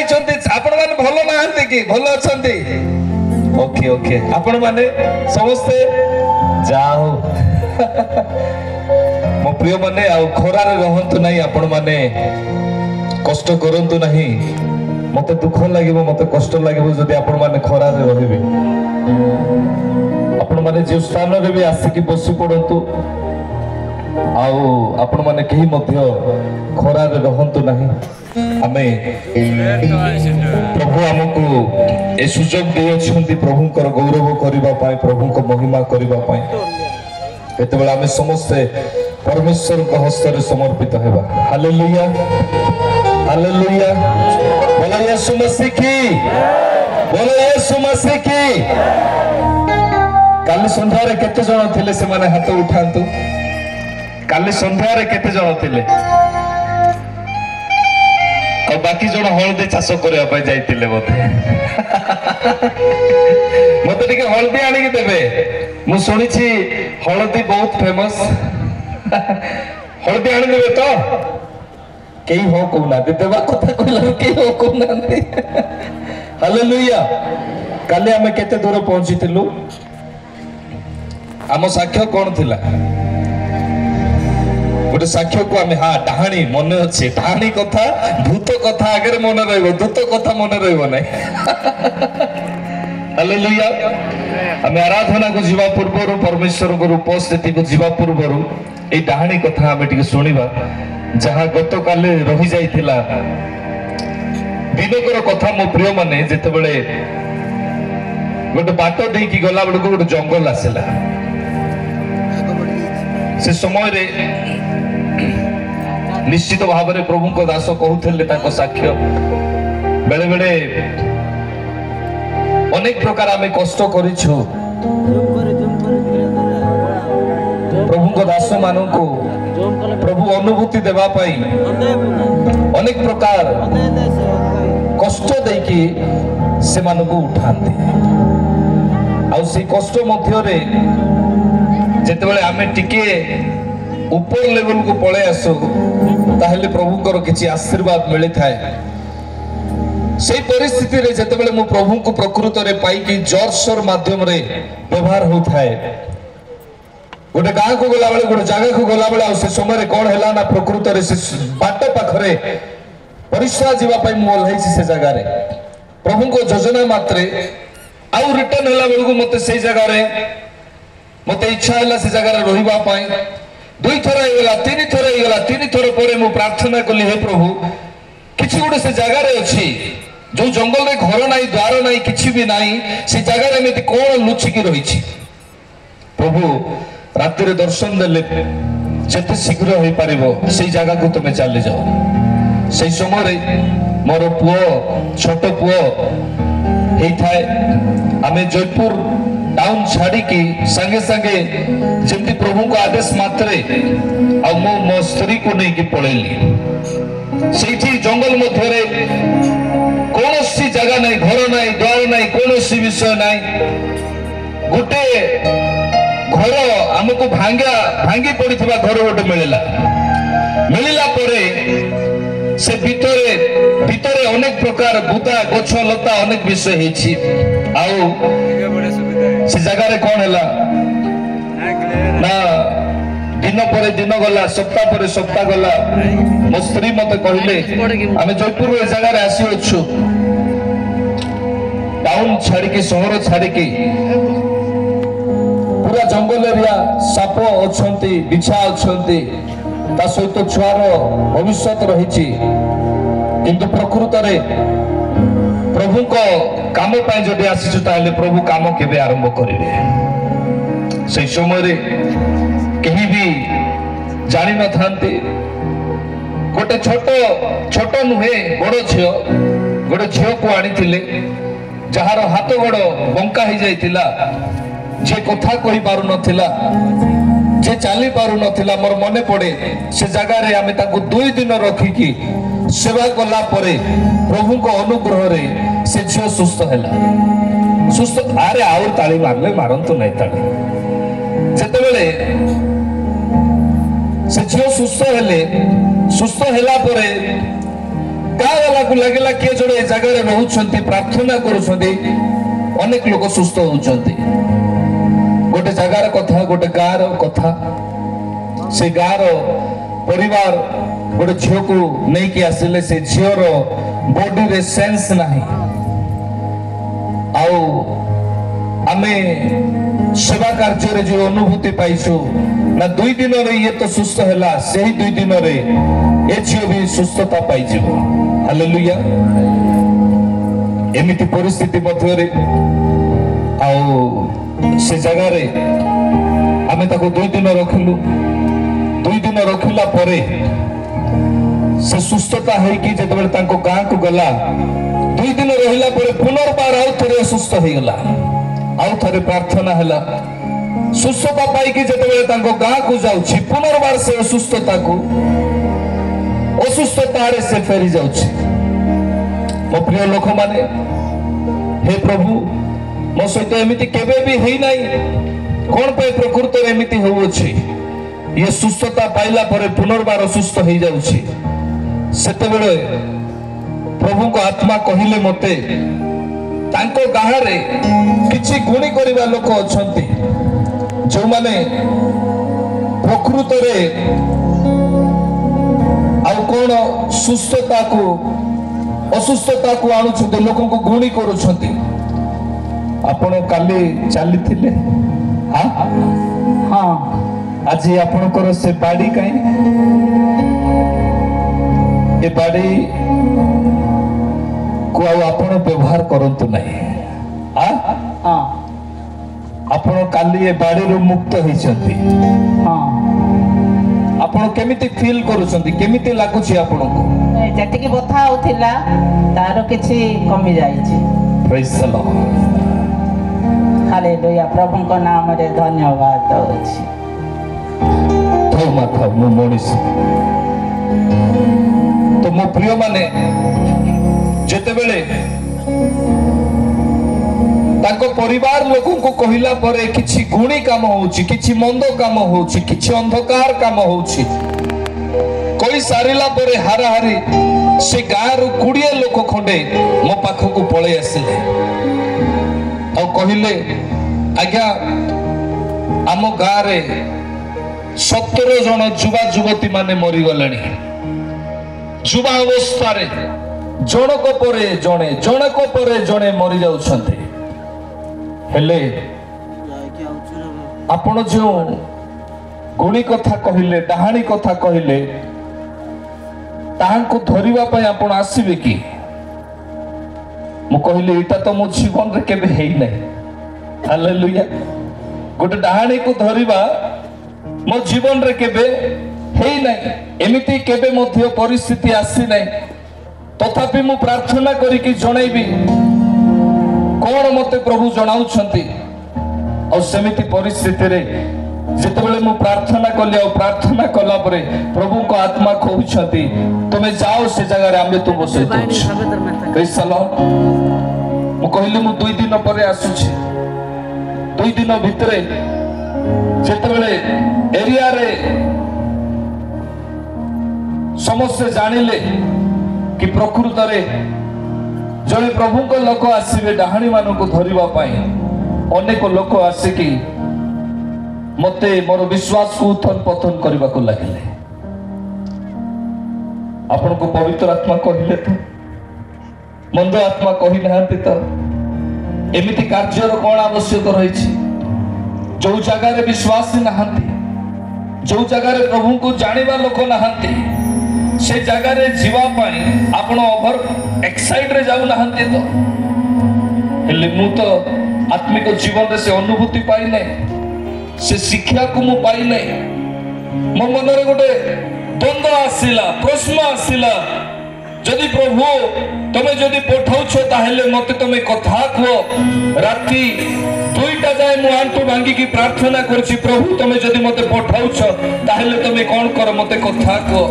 जाइछन्ति आपण माने भलो नाहंती कि भलो अछन्ति ओके ओके आपण माने समस्ते जाओ मो प्रिय माने आ खरा रे रहंतु नाही आपण माने कष्ट करंतु नाही मते दुख लागिबो मते कष्ट लागिबो जदि आपण माने खरा रे रहिबे आपण माने जे स्थान रे भी आसी कि बसि पडंतु आउ आपण माने केही मध्य खरा रे रहंतु नाही आमे प्रभु हमको ए सुजोग दे अछंती प्रभु कर गौरव करिबा पाए प्रभु को महिमा करिबा पाए एते बेला आमे समस्त परमेश्वर को हस्त रे समर्पित हेबा हालेलुया हालेलुया बोला यीशु मसीह की बोला यीशु मसीह की काली संध्या रे केते जण थिले से माने हाथ उठांतु काली संध्या रे केते जण थिले और बाकी जण हळदी चाष करबा पय जाइतिले बोथे मते टिके हळदी आनी के देबे मु सुनी छी हळदी बहुत फेमस हळदी आनी देबे तो केही हो कोना देबा कथा कहला केही हो कोना हालेलुया काली हमें केते दूर पहुंचीतिलु आम साक्ष्य कौन थिला गोटे साक्ष्य को आम हाँ डाहाणी मन अच्छे डाहाणी कथा भूत कथा आगे मन रूत कथा मन रही हालेलुया आम आराधना को जीवा पूर्व परमेश्वर को उपस्थिति को जीवा पूर्व ये डाहाणी कथा आम टे शुणा जहाँ गत काले रही जाइथिला दिनकर कथा मो प्रिय माने जेते बेले गोटे बाट देकी गला बेलू गोटे जंगल आसला से समय रे निश्चित भाव में प्रभु को दास कहते साक्ष्य बेले बेले अनेक प्रकार आम कष्ट करिछु प्रभु को दास मान को प्रभु अनुभूति देवा पाई अनेक प्रकार कष्ट देकी से मान को उठाते आउ से कष्ट मध्य जेतेबेले आमे टिके ऊपर लेवल को पळे आसो ताहेले प्रभु कर किछि आशीर्वाद मिली थाए से परिस्थिति रे जेतेबेले मु प्रभु को प्रकृत रे पाई कि जर्सर माध्यम रे व्यवहार हो थाए गोटे गाँ को गला बेले गोटे जगह को गला बेले से समय रे कोन हैला ना प्रकृत रे से बाट पाखरे परिश्रा जीवा पाई मु ओल्हाई से जगह रे प्रभु को योजना मात्रे आउ रिटर्न हैला बेलु को मते से जगह रे मते इच्छा हैला से जगह रे रहिबा पाई दुई थर होगा तीन थर पर मु प्रार्थना कली हे प्रभु किछि गोटे से जगह रे अछि जो जंगल रे घर नाही द्वार नाही किछि भी नाही से जगह रे मेति कोन लुचिकी रही छी प्रभु रात्रि रे दर्शन देले जते शीघ्र होई पारिबो से जगह को तुमे चली जाओ से समय रे मोर पुओ छोट पुओ हेई थाए आमे जयपुर टाउन छाड़ी की संगे संगे जमती प्रभु को आदेश मात्रे आ मो स्त्री को नहीं की पळेली सेठी जंगल मध्य रे कोनोसी जगह नहीं घर नहीं द्वार नहीं कोनोसी विषय नहीं गोटे घर हमको भांगी पड़िथिबा घर गोटे मिलिला परे से भितरे अनेक प्रकार बुदा गछ लता अनेक विषय हेछि आउ से जगह रे कौन हैला ना दिन पर दिन गला सप्ताह पर सप्ताह गला मो स्त्री मते कहले आमे जयपुर रे जगह रे आसी अछु टाउन छाड़ी के शहर छाड़ी के पूरा जंगल एरिया साप अछंती बिछा अछंती ता सहित छुआर भविष्य रही किंतु प्रकृत रे प्रभु को काम पाई जदि आसीछु ताले प्रभु काम केबे आरंभ करिवे से समय रे केही भी जानि न थांते गोटे छोट नुहे बड़ झियो को आनी थिले जहार हाथ गोड़ बंका ही जाइतिला जे कथा कहि पारु नथिला जे चाली पारु नथिला मोर मने पड़े से जगह रे आमे ताको 2 दिन रखी की सेवा कला परे प्रभु को अनुग्रह रे से झियो सुस्थ हैला सुस्थ अरे आउ ताली मारले मारंतु नै ताली जेते बेले से झियो सुस्थ हेला परे गाँ वाला को लगेगा किए जड़े जगह रोच प्रार्थना करुँच अनेक लोग सुस्थ होती गोटे जगार कथा गोटे गाँव कथा से गाँव परिवार गोटे झील को नहीं आसिले से झीर बॉडी रे सेंस नहीं आमे सेवा कार्य जो अनुभूति पाइछु ना 2 दिन रे ये तो सुस्थ हैला से ही 2 दिन रे ए झील भी सुस्थता पाई जीवो हालेलुया एमिति परिस्थिति मध्य रे से जगह रे आमे ताको 2 दिन रखलु 2 दिन रखिला परे से सुस्थता है कि जब तांको गाँ को गला 2 दिन रहिला परे पुनर्बार आउ थरे असुस्थ हो गला आउ थरे प्रार्थना हैला सुस्थता पाई कि जब तांको गाँ को जाउछि पुनर्बार से असुस्थता को असुस्थता रे से फेरी जाउछि मो प्रिय लोक माने हे प्रभु मो सहित एमिति केबे भी हेई नाही कोन पे प्रकृति रे एमिति होउछि ये सुस्थता पाइला परे पुनर्बार असुस्थ हो जाउछि सेते बेले प्रभु को आत्मा कहिले मते तांको गाँ रे किछि गुणी करिवा लोक अछंती जो माने प्रकृति रे आ कोन सुस्थता को असुस्थता को आणुछंती लोक को गुणी करूछंती आपण काली चली थिले हां हां आज आपणकर से बाड़ी कहीं ए बाड़ी को आपण व्यवहार करंतु नहीं हां आपण काली ए बाड़ी रो मुक्त होइछंती हां आपण केमिति फील करूछंती केमिति लागुछि आपण को जतिकी बथा होथिला तारो किछि कमी जाईछि प्रेज द लॉर्ड हालेलुया प्रभु को नाम रे धन्यवाद होछि तो माथा मो मनीष तो मो प्रिय माने जेते बेले ताको परिवार लोगों को कहिला परे किछि गुणी काम होउछि किछि मंद काम होउछि किछि अंधकार काम होउछि कोई सारिला परे हाराहारी से गाँव रु 20 लोक खंडे मो पाख को पळे आसिले और कहिले आज्ञा आम गाँ रे 17 जन युवा युवती माने मरी गलेनी युवा अवस्था रे जनक परे जणे मरी जाउछंती हेले आपण जो गुणी कथा कहिले डाहाणी कथा कहिले ताहां को धरिबा पय आपण आसीबे की मु कहिले एटा तो मो जीवन रे केबे हेई नै हालेलुया गोटे डाहाणी को धरिबा मो जीवन रे केबे हेई नै एमिति केबे मध्य परिस्थिति आसी नै तथापि मु प्रार्थना करी कि जणाइबी कोन मते प्रभु जणाउछंती और सेमिति परिस्थिति रे जेतेबेले मु प्रार्थना कली और प्रार्थना कला परे प्रभु को आत्मा कहउछंती तुमे जाओ से जगह रे आमे तुम बसे प्रेज द लॉर्ड मु कहली मु 2 दिन परे आसुछि 2 दिन भितरे जेतेबेले एरिया रे समस्त जानिले कि प्रकृत रे जणे प्रभु को लोक आसीबे डाहाणी मानु को धरिबा पई अनेक लोक आसिकी मते मोर विश्वास को उथन पतन करबा को लागिले आपण को पवित्र आत्मा कहिले तो मंद आत्मा कहि नहांती तो एमिति कार्य रो कोन आवश्यक रहिछि जो जगह रे विश्वास नहांती जो जगह रे प्रभु को जानिबा लोक नहांती से जगह रे जीवा पाई आपण ओवर एक्साइट रे जाउ नहांती तो हेले मु तो आत्मिक जीवन रे से अनुभूति पाई नै से शिक्षा को मु पाई नै मो मन रे गोटे द्वंद्व आसिला प्रश्न आसिला जदि प्रभु तमे जदि पठाउछ ताहेले मते तमे कथा को राती 2टा जाय मु आंटू भांगी की प्रार्थना करछि प्रभु तमे जदि मते पठाउछ ताहेले तमे कोन कर मते कथा को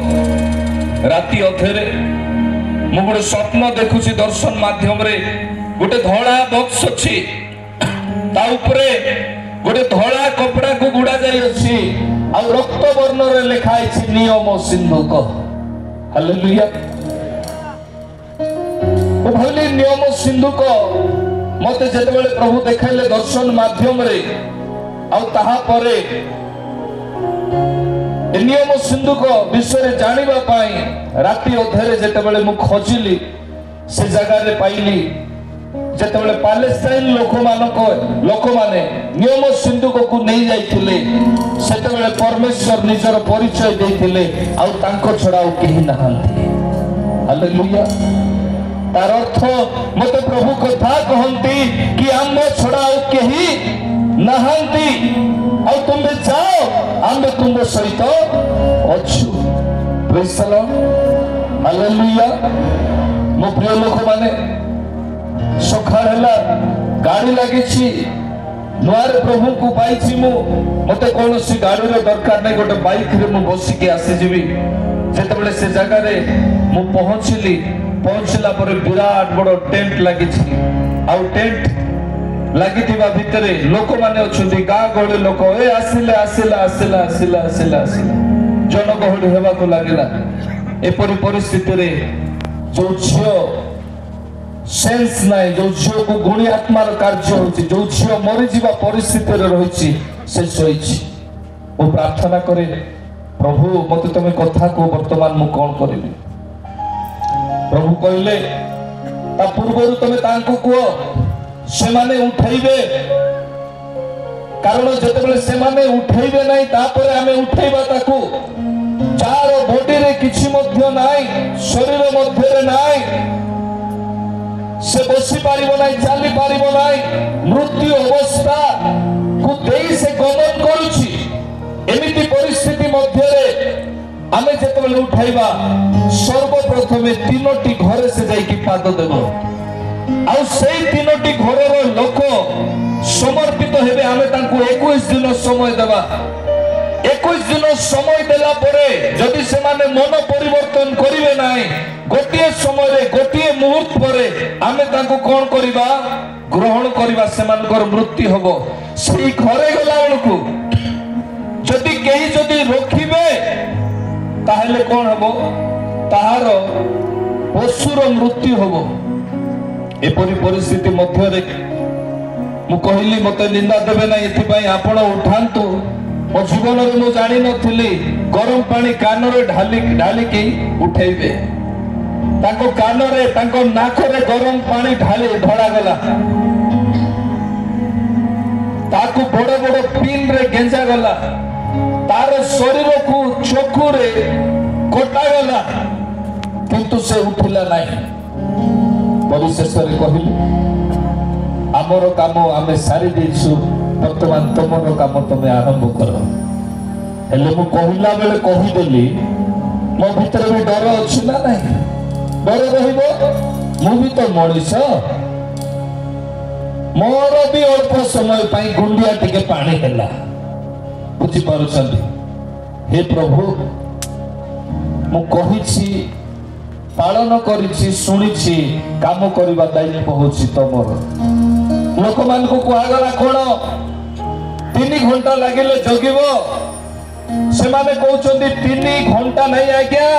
राती अधेरे मु गोटे स्वप्न देखुछि दर्शन माध्यम रे गोटे धड़ा बक्स अछि ता ऊपरे गोटे धड़ा कपड़ा को गुड़ा जाय अछि आ रक्त वर्ण रे लिखा अछि नियम सिंधुक हालेलुया उभली नियम सिंधुक मते जेतेबेले प्रभु देखाइले दर्शन माध्यम रे आउ ताहा परे नियम सिंधुक विषय जानिबा पाई राति अधेरे जेतेबेले मु खोजिली से जगह रे पाइली जेतेबेले पैलेस्टाइन लोक माने नियम सिंधुक को नहीं जाइथिले सेतेबेले परमेश्वर निजर परिचय देथिले आउ तांको छडा आउ केही नहांती। हालेलुया। तार अर्थ मते प्रभु कथा कहंती कि आम छडा आउ केही नहांती आउ तुमे जाओ आम तुम सहित अछु। Praise the lord. हालेलुया। मो प्रिय लोक माने सखाळ हला गाड़ी लागिछि नुआरे प्रभु को पाइछि मु मते कोनोसी गाड़ी रे दरकार नै गोटे बाइक रे मु बसी के आसी जीवी जेतेबेले से जगह रे मु पहुंचला पर विराट बड़ टेंट लागिछि आउ टेंट लागिथिबा भितरे लोक माने अछुंती गा गळे लोक ए आसिला आसिला आसिला आसिला आसिला आसिला जन गहडी हेबा को लागिला। एपरि परिस्थिति रे जो झियो सेंस नाइ जो झियो को गुणी आत्मार कार्य होछि जो झियो मरि जीवा परिस्थिति रे रहिछि से सोइछि ओ प्रार्थना करे प्रभु मते तमे कथा को वर्तमान मु कोन करिबी। प्रभु कहले ता पूर्वरु तमे तांको को से माने उठाइबे कारण जेतेबेले से माने उठाइबे नाही तापरे हमें उठाइबा ताकू चार बॉडी रे किछि मध्य नाही शरीर मध्य रे नाही से बसी पारिबो नाही चाली पारिबो नाही मृत्यु अवस्था को देई से गमन करूछि एमिति परिस्थिति मध्य रे आमे जेतेबेले उठाइबा सर्वप्रथमे तीनोटी घरे से जाई कि पाद देबो आउ सेई तीनोटी घरर लोक समर्पित हेबे आमे तांको 21 दिन समय देबा 21 दिन समय देला परे जदि से माने मन परिवर्तन करिवे नाही गोटिए समय रे गोटिए मुहूर्त परे आमे तांको कोन करिबा ग्रहण करिबा सेमानकर मृत्यु हबो। सेई घरे गला बेलकु जदि केही जदि रोखिबे ताहेले कोन हबो ताहार पशुर मृत्यु हबो। एपरि परिस्थिति मध्य रे मु कहिली मते निंदा देबे ना एथि पई आपण उठांतु मो जीवन रे मु जानि नथिली गरम पानी कान रे ढाली के उठैबे ताको कान रे ताको नाक रे गरम पानी ढला गला ताको बड़ बड़ पिन रे गेंजा गला तार शरीर को चोखु रे कोटा गला किंतु से उठिला नाही। परिशेष रे कहिली आमर काम आमे सारी देछु वर्तमान तुमर काम तुमे आरंभ करो। हेले मु कहिला बेले कहि देली मो भीतर भी डर अछि ना नाही डर रहिबो मु भी तो मଣିଷ मोर भी अल्प समय पाई गुंडिया टिके पानी हैला बुझी पारुछंती। हे प्रभु मु कहिछि पालन करिछि सुनिछि काम करिबा दायित्व होछि तमर। लोक मान को कुआगला कोन 3 घंटा लागिले जगिबो से माने कहउछंती 3 घंटा नहीं आज्ञा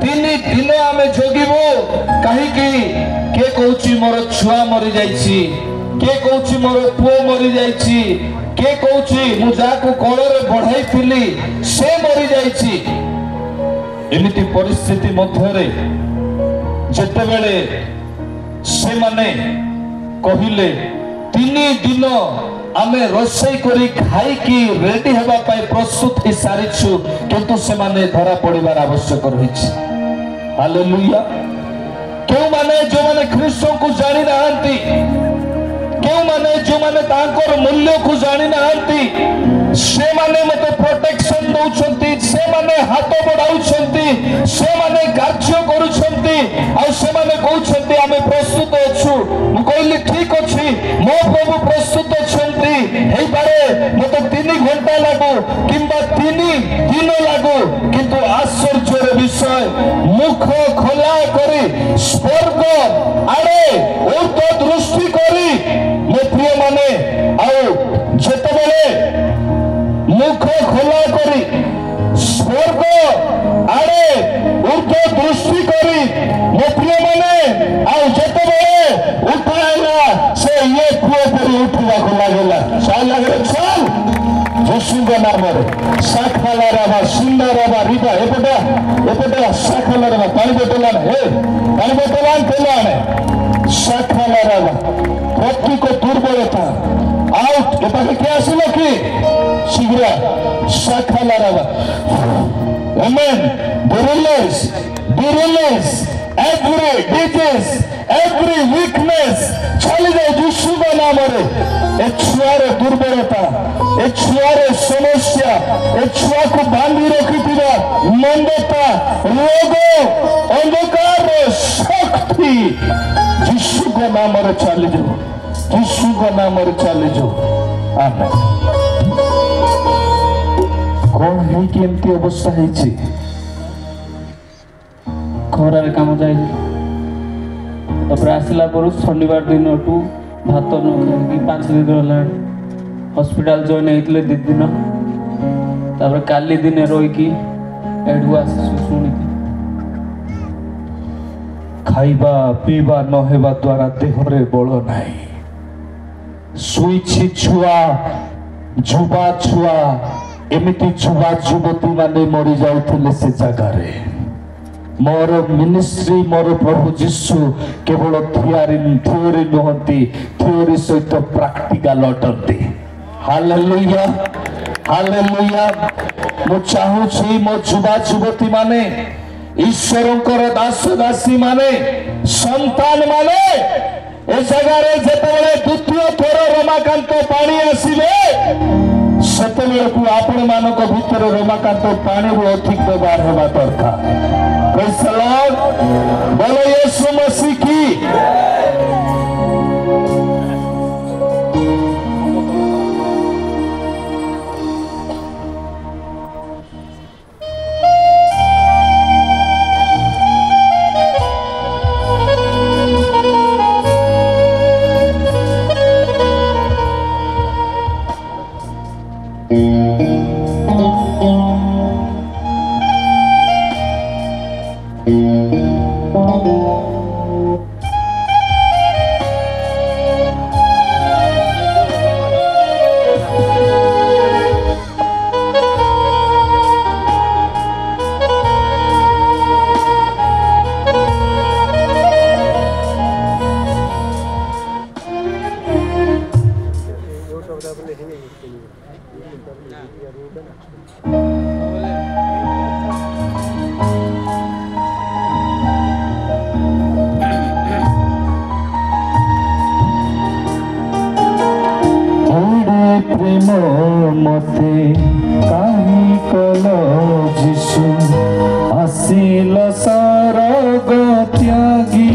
3 दिन आमे जगिबो काहे कि के कहउछि मोर छुआ मरि जाईछि के कहउछि मोर पुओ मरि जाईछि के कहउछि मु जाको कोଳରେ बढ़ाई थिली से मरि जाईछि। एमिति परिस्थिति मध्य रे जेतेबेले से माने कहिले 3 दिन आमे रोसई करी खाई की रेडी हेबा पाई प्रस्तुत ही सारिछु किंतु से माने धरा पड़िबार आवश्यक रहिछि। हालेलुया। क्यों माने जो माने ख्रीष्ट को जानि नाहंती क्यों माने जो माने तांकर मूल्य को जानि नाहंती से माने मते प्रोटेक्शन दउछंती से माने हाथ बढ़ाउछंती से माने कार्य करूछंती आ से माने कहउछंती आमे प्रस्तुत अछु। मु कहली ठीक अछि मो प्रभु प्रस्तुत अछंती हेई पारे मते 3 घंटा लागो किंबा 3 दिन लागो किंतु आश्चर्यर विषय मुख खोला करी स्वर्ग आड़े उर्ध दृष्टि करी मो प्रिय माने आउ जेतेबेले मुख खोला करी स्वर्ग आड़े उर्ध दृष्टि करी मो प्रिय माने ଯୀଶୁଙ୍କ ନାମରେ ଶାଖାଲାରାବା ସୁନ୍ଦରବା ରିବା ଏପଟେ ଶାଖାଲାରାବା ପାଣି ବୋତଲ ଆଣେ ପାଣି ବୋତଲ ଆଣେ ତେଲ ଆଣେ ଶାଖାଲାରାବା ପ୍ରତ୍ୟେକ ଦୁର୍ବଳତା ଆଉଟ୍ ଏ ପାଖେ କିଏ ଆସିଲ କି ଶୀଘ୍ର ଶାଖାଲାରାବା Amen. Be released. Every disease, every weakness, चली जाए यीशु के नाम रे ए छुआरे दुर्बलता ए छुआरे समस्या ए छुआ को बांधी रखिथिबा मंदता रोग अंधकार शक्ति यीशु के नाम रे चली जाओ यीशु के नाम रे चली जाओ आमेन कौन है कि एमती अवस्था है ଖରାରେ କାମ ଯାଇଛି ତାପରେ ଆସିଲା ପରେ ଶନିବାର ଦିନଠୁ ଭାତ ନ ଖାଇକି 5 ଦିନ ହେଲାଣି ହସ୍ପିଟାଲ ଜଏନ୍ ହେଇଥିଲେ 2 ଦିନ ତାପରେ କାଲି ଦିନେ ରହିକି ଏଠୁ ଆସିଛୁ ଶୁଣିକି ଖାଇବା ପିଇବା ନ ହେବା ଦ୍ୱାରା ଦେହରେ ବଳ ନାହିଁ ଶୋଇଛି ଛୁଆ ଯୁବା ଛୁଆ ଏମିତି ଯୁବା ଯୁବତୀ ମାନେ ମରି ଯାଉଥିଲେ ସେ ଜାଗାରେ मोर मिनिस्ट्री मोर प्रभु जीशु केवल थियोरी नुहति थियोरी सहित प्रैक्टिकल अटंती हालेलुया हालेलुया मु चाहूछी मो युवा युवती माने ईश्वरंकर दास दासी माने संतान माने ए जगह रे जेतेबेले द्वितीय थोर रमाकांत पानी आसीबे सेतेबेले को आपण मानक भीतर रमाकांत पानी रो अधिक व्यवहार हेबा दरकार Praise the Lord. बोलो यीशु मसीह की मते काहि कल जीशु आसिल सरग त्यागी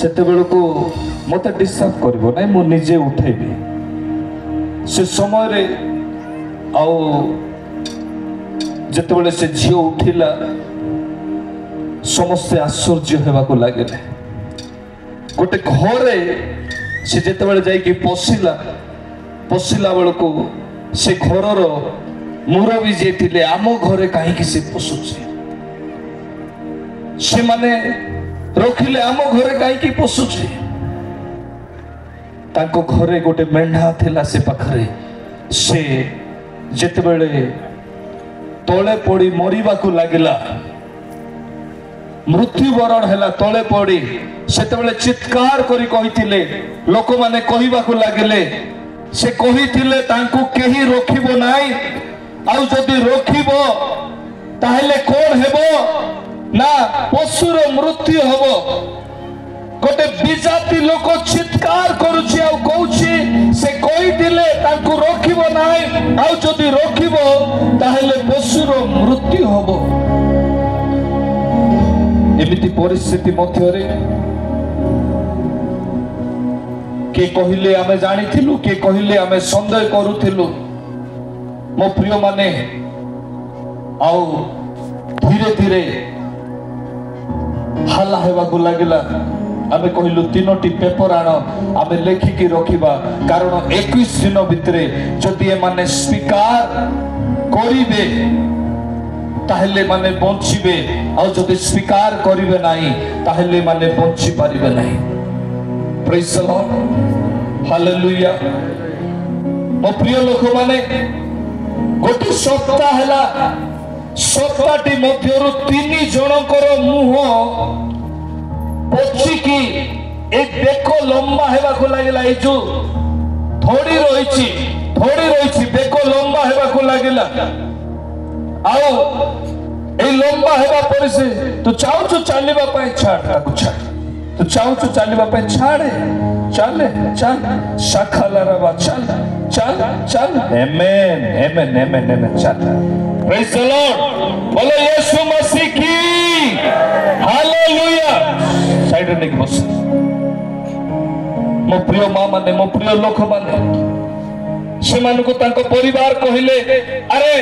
सेतेबेलको मत डिस्टर्ब करिवो नै मु निजे उठेबी से समय रे आउ जेतेबेले से झियो उठिला समस्त आश्चर्य हेबा को लागले गोटे घरे से जेतेबेले जाई कि पसिला बेलको से घरर मुरबी जे थिले आम घरे काहे कि से पसुछि से माने रखिले आम घरे कहीं पशुचे तांको घरे गोटे मेंढा थिला से पाखरे से जेतेबेले तले पड़ी मरिबा को लागिला मृत्युवरण हैला तले पड़ी सेतेबेले चित्कार करी कहिथिले लोक माने कहिबा को लागिले से कहिथिले तांको केही रोखिबो नाही आउ जदि रोखिबो ताहेले कोन हेबो ना पशुर मृत्यु हेबो गोटे विजाति लोक चित्कार करुछि आउ कहूछि से कहिथिले तांको रोखिबो नाही आउ जदि रोखिबो ताहेले पशुर मृत्यु हेबो एमिति परिस्थिति मध्यरे के कहिले आमे जानिथिलु के कहिले आमे संदेह करूथिलु मो प्रिय माने आउ धीरे धीरे हल्ला हेबा को लागिला आमे कहिलु तीनोटी पेपर आण आमे लेखिकी रखिबा कारण 21 दिन भितरे जदि ए माने स्वीकार करिबे ताहेले माने बंचिबे आ जदि स्वीकार करिबे नाही ताहेले माने बंची पारिबे नाही प्रेज द लॉर्ड हालेलुया मो प्रिय लोक माने गोटे सप्ताह हैला सप्ताहटी मध्यरु 3 जनकर मुह पछिकी एक बेको लंबा हेबा को लागिला ए जो थोड़ी रहिछि बेको लंबा हेबा को लागिला आओ ए लंबा हेबा पर से तू चाहू चलवा पाए छाड़ ताकू छाड़ तू चाहू चलवा पाए छाड़े चले चल शाखाला चल चल चल आमेन आमेन आमेन आमेन चल प्रेज द लॉर्ड बोलो यीशु मसीह की हालेलुया साइड रे नेक बस मो प्रिय मां माने मो प्रिय लोक माने से मानको तांको परिवार कहिले अरे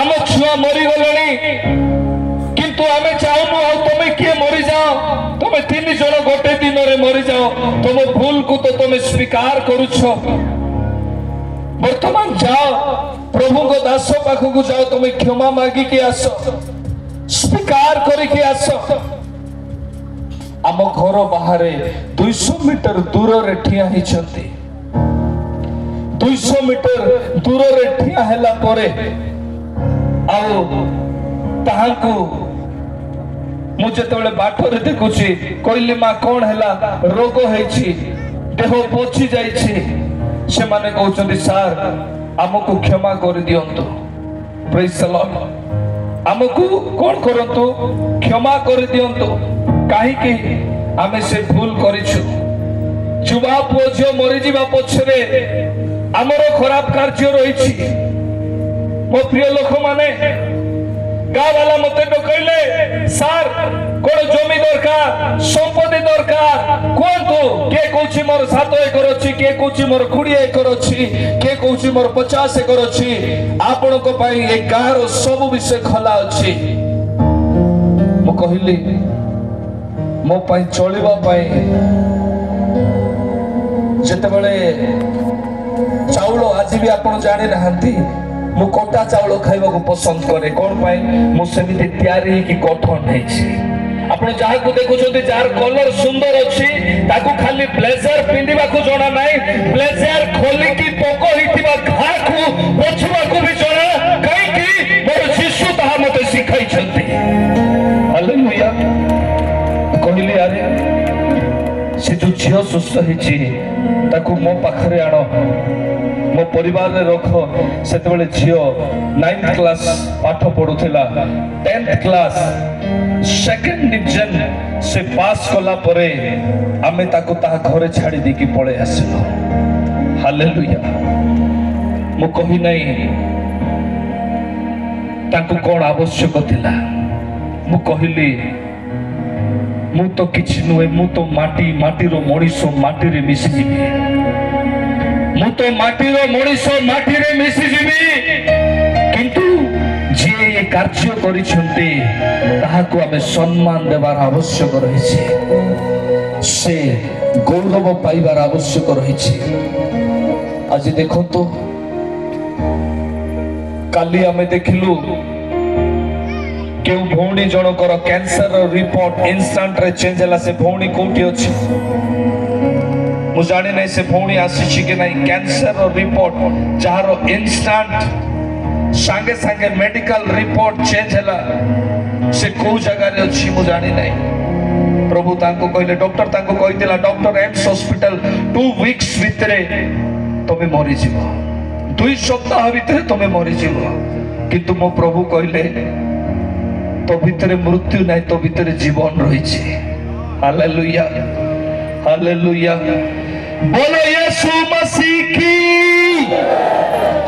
आम छुआ मरी गलणी किंतु आमे चाहू आ तुम किए मरी जाओ तुम 3 जन गोटे दिन रे मरी जाओ तुम भूल को तो तुम स्वीकार करूछ वर्तमान जाओ प्रभु को दास पाखु को जाओ तुम क्षमा मागी के आस स्वीकार करी के आस आम घर बाहर 200 मीटर दूर रे ठिया ही छंती 200 मीटर दूर रे ठिया हैला परे आओ ताहाकू मु जेतेबेले बाटरे देखुछि कहली मां कोन हैला रोग हेछि देह पोछि जाइछि से माने कहउछन्ती सर हमकु क्षमा कर दियंतु प्रेज द लॉर्ड हमकु कोन करंतु क्षमा कर दियंतु काहे कि आमे से भूल करिछु जुवा पुओ मरि जिबा पछरे हमरो खराब कार्य रहिछि मो प्रिय लोक माने गाँ वाला मते डकैले सर कोन जमी दरकार संपत्ति दरकार कोंतु के कहूछि मोर 7 एकर अछि के कहूछि मोर 20 एकर अछि के कहूछि मोर 50 एकर अछि आपण को पई ए गाँ रो सब विषय खला अछि मो कहिली मो पई चलिबा पई जेतेबेले चाउल आज भी आपण जानि रहंती मु कोटा चाउल खाइबा को पसंद करे कोन पाई मु सेमिति तयारी की कठोर नै छी आपण जाहा को देखुछोती जार कलर सुंदर अछि ताकू खाली ब्लेजर पिंदिबा को जणा नै ब्लेजर खोली की पोको हितिबा घा को पोछबा को भी जणा कई की मोर शिशु ताहा मते सिखाई छथि हालेलुया कहली अरे से जो झियो सुस्त हिची ताकू मो पाखरे आनो मो परिवार रे रख सेतेबेले झियो 9th क्लास पाठ पढुथिला 10th क्लास सेकंड डिवीजन से पास कला परे आमे ताकू ता घरे छाडी देकी पळे आसिलो हालेलुया मो कहि नै ताकू कोन आवश्यक थिला मु कहिली मु तो किछि नुए मु तो माटी रो मणिसो माटी रे मिसि जिबी मु तो माटी रो मणिसो माटी रे मिसि जिबी किंतु जे ये कार्य करिसंते ताहाको आमे सम्मान देबार आवश्यक रहिछि से गौरव पाइबार आवश्यक रहिछि आज देखो तो काली आमे देखिलु केउ भौणी जनकर कैंसर रिपोर्ट इंस्टेंट रे चेंज हला से भौणी कोठी अछि मु जानी नहीं से भौणी आसी कि नहीं कैंसर रिपोर्ट जार इंस्टांट सांगे सांगे मेडिकल रिपोर्ट चेंज हला से को जगह रे अछि मु जानी नहीं। प्रभु तांको कहले डॉक्टर तांको कहितला डॉक्टर एम्स हॉस्पिटल 2 वीक्स भितरे तमे मरि जीवो 2 सप्ताह भितरे तमे मरि जीवो किंतु मो प्रभु कहले तो भितरे मृत्यु नहीं तो भितरे जीवन रही है। हालेलुया हालेलुया बोलो यीशु मसीह की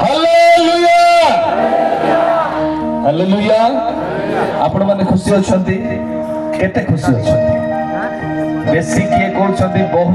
हालेलुया हालेलुया। आपण माने खुशी अछंती केते खुशी अछंती बेसी किए कहउछंती बहुत